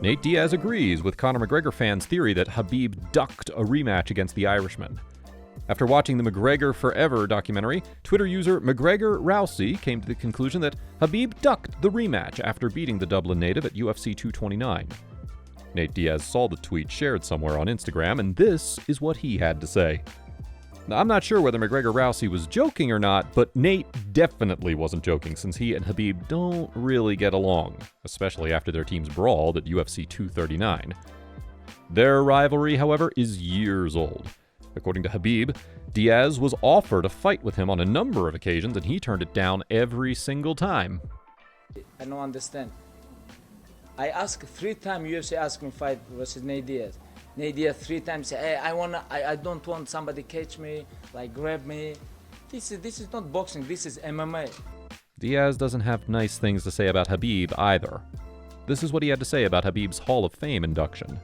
Nate Diaz agrees with Conor McGregor fans' theory that Khabib ducked a rematch against the Irishman. After watching the McGregor Forever documentary, Twitter user McGregor Rousey came to the conclusion that Khabib ducked the rematch after beating the Dublin native at UFC 229. Nate Diaz saw the tweet shared somewhere on Instagram, and this is what he had to say. Now, I'm not sure whether McGregor Rousey was joking or not, but Nate definitely wasn't joking since he and Khabib don't really get along, especially after their teams brawled at UFC 239. Their rivalry, however, is years old. According to Khabib, Diaz was offered a fight with him on a number of occasions and he turned it down every single time. I don't understand. I asked 3 times UFC asked me fight versus Nate Diaz. Nate Diaz 3 times say, hey, I don't want somebody catch me, like grab me. This is not boxing, this is MMA. Diaz doesn't have nice things to say about Khabib either. This is what he had to say about Khabib's Hall of Fame induction.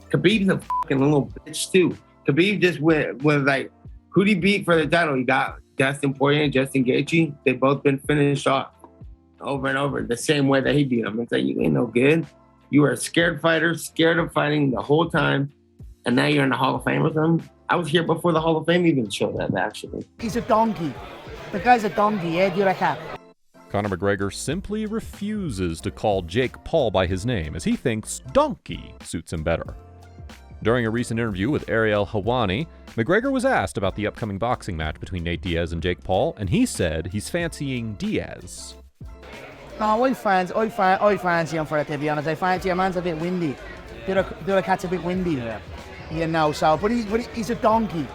Khabib's a fucking little bitch too. Khabib just went like, who'd he beat for the title? He got Dustin Poirier and Justin Gaethje. They both been finished off over and over the same way that he beat him. It's like, you ain't no good. You were a scared fighter, scared of fighting the whole time, and now you're in the Hall of Fame with him. I was here before the Hall of Fame even showed up, actually. He's a donkey. The guy's a donkey, yeah, do you reckon? Conor McGregor simply refuses to call Jake Paul by his name, as he thinks donkey suits him better. During a recent interview with Ariel Helwani, McGregor was asked about the upcoming boxing match between Nate Diaz and Jake Paul, and he said he's fancying Diaz. No, I fancy him for it, to be honest. I fancy a man's a bit windy. The other cat's a bit windy. Yeah. You know, so, but he's a donkey.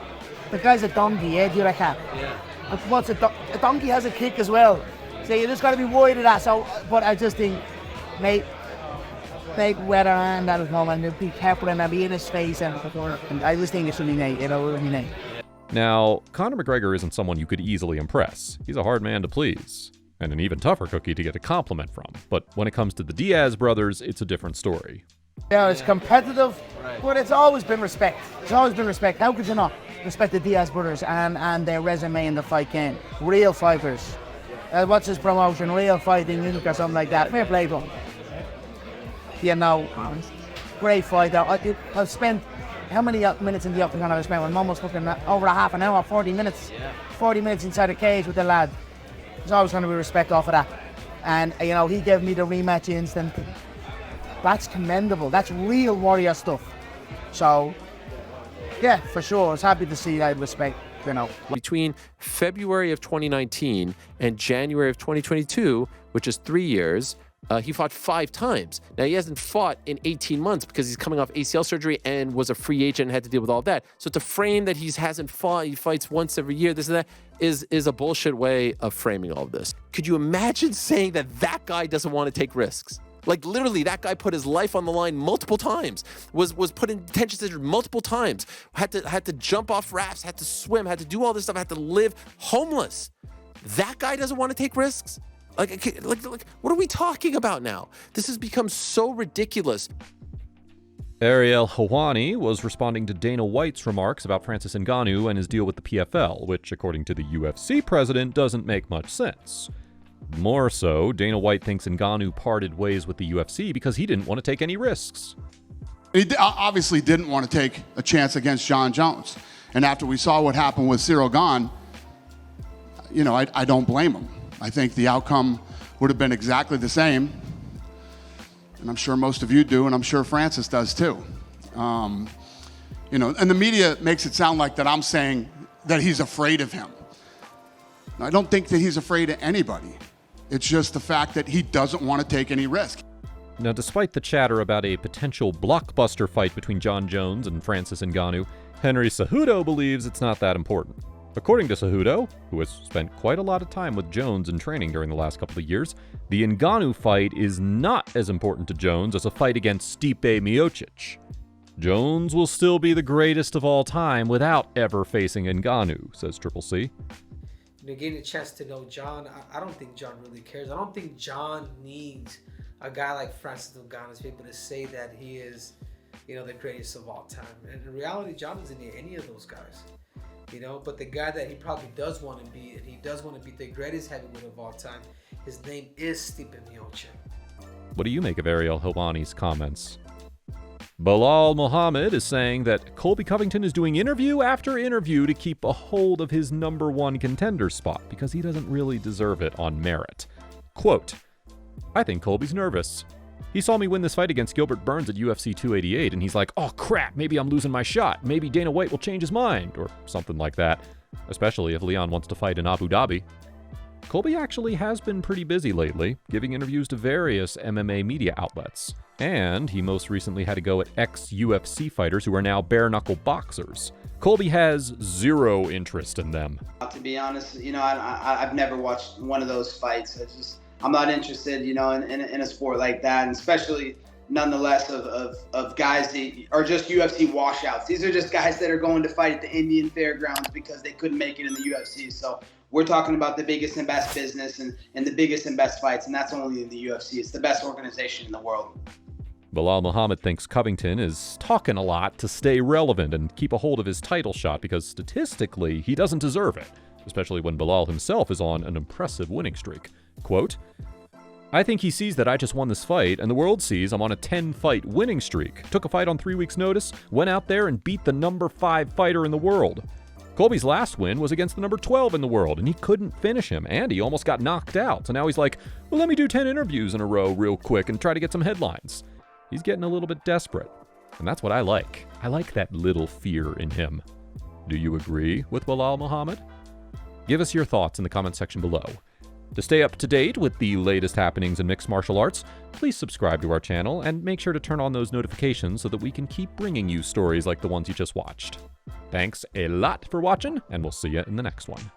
The guy's a donkey, yeah, do you reckon? Yeah. But a donkey has a kick as well. So you just got to be worried of that. So, but I just think, Nate weather and that'll come and be careful and I'll be in his face and I just think it's really Nate, you know, really Nate. Now, Conor McGregor isn't someone you could easily impress. He's a hard man to please, and an even tougher cookie to get a compliment from. But when it comes to the Diaz brothers, it's a different story. Yeah, it's competitive, but it's always been respect. It's always been respect. How could you not respect the Diaz brothers and their resume in the fight game? Real fighters. What's his promotion? Real Fighting Inc. or something like that. Fair play to him. You know, great fighter. I've spent, how many minutes in the octagon have I spent? I'm almost looking at over a half an hour, 40 minutes. 40 minutes inside the cage with the lad. There's always going to be respect off of that. And, you know, he gave me the rematch instant. That's commendable. That's real warrior stuff. So, yeah, for sure. I was happy to see that respect, you know. Between February of 2019 and January of 2022, which is 3 years, he fought 5 times. Now, he hasn't fought in 18 months because he's coming off ACL surgery and was a free agent and had to deal with all that. So to frame that he hasn't fought, he fights once every year, this and that, is a bullshit way of framing all of this. Could you imagine saying that guy doesn't want to take risks? Like, literally, that guy put his life on the line multiple times, was put in detention centers multiple times, had to jump off rafts, had to swim, had to do all this stuff, had to live homeless. That guy doesn't want to take risks? Like, what are we talking about now? This has become so ridiculous. Ariel Helwani was responding to Dana White's remarks about Francis Ngannou and his deal with the PFL, which, according to the UFC president, doesn't make much sense. More so, Dana White thinks Ngannou parted ways with the UFC because he didn't want to take any risks. He obviously didn't want to take a chance against John Jones. And after we saw what happened with Cyril Gane, you know, I don't blame him. I think the outcome would have been exactly the same. And I'm sure most of you do, and I'm sure Francis does too. You know, and the media makes it sound like that I'm saying that he's afraid of him. I don't think that he's afraid of anybody. It's just the fact that he doesn't want to take any risk. Now, despite the chatter about a potential blockbuster fight between John Jones and Francis Ngannou, Henry Cejudo believes it's not that important. According to Cejudo, who has spent quite a lot of time with Jones in training during the last couple of years, the Ngannou fight is not as important to Jones as a fight against Stipe Miocic. Jones will still be the greatest of all time without ever facing Ngannou, says Triple C. Getting a chance to know John, I don't think John really cares. I don't think John needs a guy like Francis Ngannou to be able to say that he is, you know, the greatest of all time. And in reality, John doesn't need any of those guys, you know. But the guy that he probably does want to be, and he does want to be the greatest heavyweight of all time, his name is Stipe Miocic. What do you make of Ariel Helwani's comments? Belal Muhammad is saying that Colby Covington is doing interview after interview to keep a hold of his #1 contender spot because he doesn't really deserve it on merit. Quote, I think Colby's nervous. He saw me win this fight against Gilbert Burns at UFC 288, and he's like, oh crap, maybe I'm losing my shot. Maybe Dana White will change his mind, or something like that, especially if Leon wants to fight in Abu Dhabi. Colby actually has been pretty busy lately, giving interviews to various MMA media outlets. And he most recently had to go at ex-UFC fighters who are now bare-knuckle boxers. Colby has zero interest in them. To be honest, I've never watched one of those fights. I'm not interested, in a sport like that, and especially nonetheless of guys that are just UFC washouts. These are just guys that are going to fight at the Indian Fairgrounds because they couldn't make it in the UFC. So we're talking about the biggest and best business and the biggest and best fights, and that's only in the UFC. It's the best organization in the world. Belal Muhammad thinks Covington is talking a lot to stay relevant and keep a hold of his title shot because statistically he doesn't deserve it, especially when Belal himself is on an impressive winning streak. Quote, I think he sees that I just won this fight, and the world sees I'm on a 10-fight winning streak. Took a fight on 3 weeks' notice, went out there and beat the #5 fighter in the world. Colby's last win was against the #12 in the world, and he couldn't finish him, and he almost got knocked out. So now he's like, well, let me do 10 interviews in a row real quick and try to get some headlines. He's getting a little bit desperate, and that's what I like. I like that little fear in him. Do you agree with Belal Muhammad? Give us your thoughts in the comment section below. To stay up to date with the latest happenings in mixed martial arts, please subscribe to our channel and make sure to turn on those notifications so that we can keep bringing you stories like the ones you just watched. Thanks a lot for watching, and we'll see you in the next one.